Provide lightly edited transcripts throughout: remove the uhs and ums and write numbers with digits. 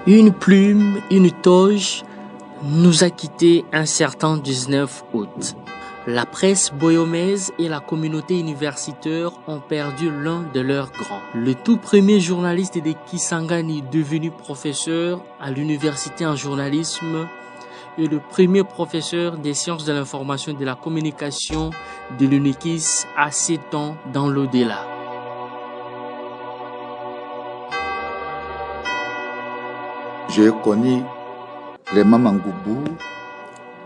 Une plume, une toge nous a quittés un certain 19 août. La presse boyomaise et la communauté universitaire ont perdu l'un de leurs grands. Le tout premier journaliste de Kisangani devenu professeur à l'université en journalisme et le premier professeur des sciences de l'information et de la communication de l'UNIKIS à 7 ans dans l'au-delà. J'ai connu Clément Mangoubou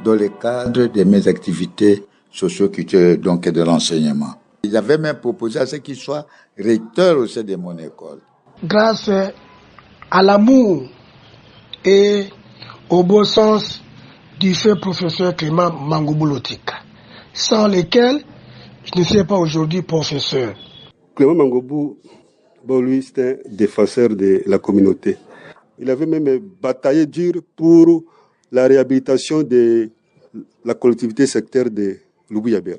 dans le cadre de mes activités socio-culturelles donc de l'enseignement. Il avait même proposé à ce qu'il soit recteur au sein de mon école. Grâce à l'amour et au bon sens du fait professeur Clément Mangoubou Lotika, sans lesquels je ne serais pas aujourd'hui professeur. Clément Mangoubou, lui, c'était un défenseur de la communauté. Il avait même bataillé dur pour la réhabilitation de la collectivité sectaire de Loubouyaber.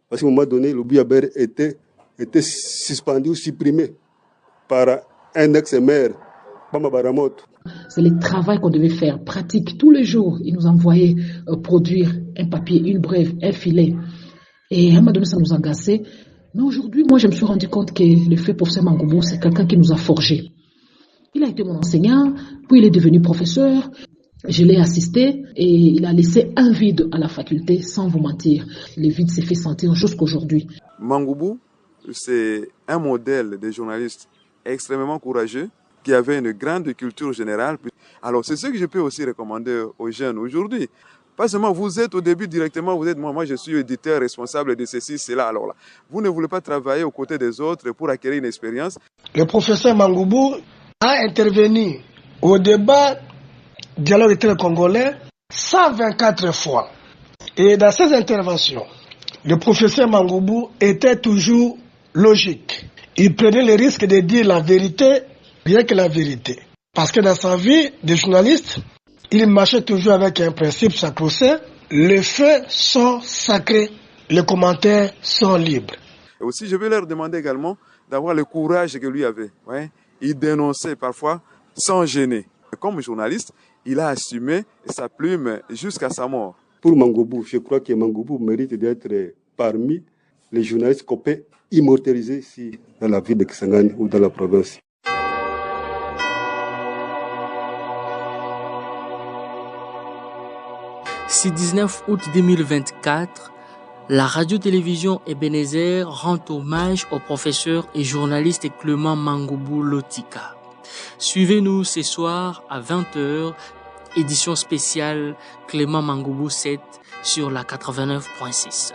Parce qu'à un moment donné, Loubouyaber était suspendu ou supprimé par un ex-maire, Bama Baramoto. C'est le travail qu'on devait faire, pratique, tous les jours. Il nous envoyait produire un papier, une brève, un filet. Et à un moment donné, ça nous agaçait. Mais aujourd'hui, moi, je me suis rendu compte que le fait professeur Mangoubou, c'est quelqu'un qui nous a forgés. Il a été mon enseignant, puis il est devenu professeur. Je l'ai assisté et il a laissé un vide à la faculté, sans vous mentir. Le vide s'est fait sentir jusqu'aujourd'hui. Mangoubou, c'est un modèle de journaliste extrêmement courageux, qui avait une grande culture générale. Alors c'est ce que je peux aussi recommander aux jeunes aujourd'hui. Pas seulement vous êtes au début directement, vous êtes moi je suis éditeur responsable de ceci, cela. Alors là, vous ne voulez pas travailler aux côtés des autres pour acquérir une expérience. Le professeur Mangoubou a intervenu au débat dialogue inter-congolais 124 fois. Et dans ces interventions, le professeur Mangoubou était toujours logique. Il prenait le risque de dire la vérité, rien que la vérité. Parce que dans sa vie de journaliste, il marchait toujours avec un principe sacro-saint. Les faits sont sacrés, les commentaires sont libres. Et aussi, je vais leur demander également d'avoir le courage que lui avait. Ouais. Il dénonçait parfois sans gêner. Comme journaliste, il a assumé sa plume jusqu'à sa mort. Pour Mangoubou, je crois que Mangoubou mérite d'être parmi les journalistes qu'on peut immortaliser ici dans la ville de Kisangani ou dans la province. Ce 19 août 2024, la radio-télévision Ebenezer rend hommage au professeur et journaliste Clément Mangoubou Lotika. Suivez-nous ce soir à 20h, édition spéciale Clément Mangoubou 7 sur la 89.6.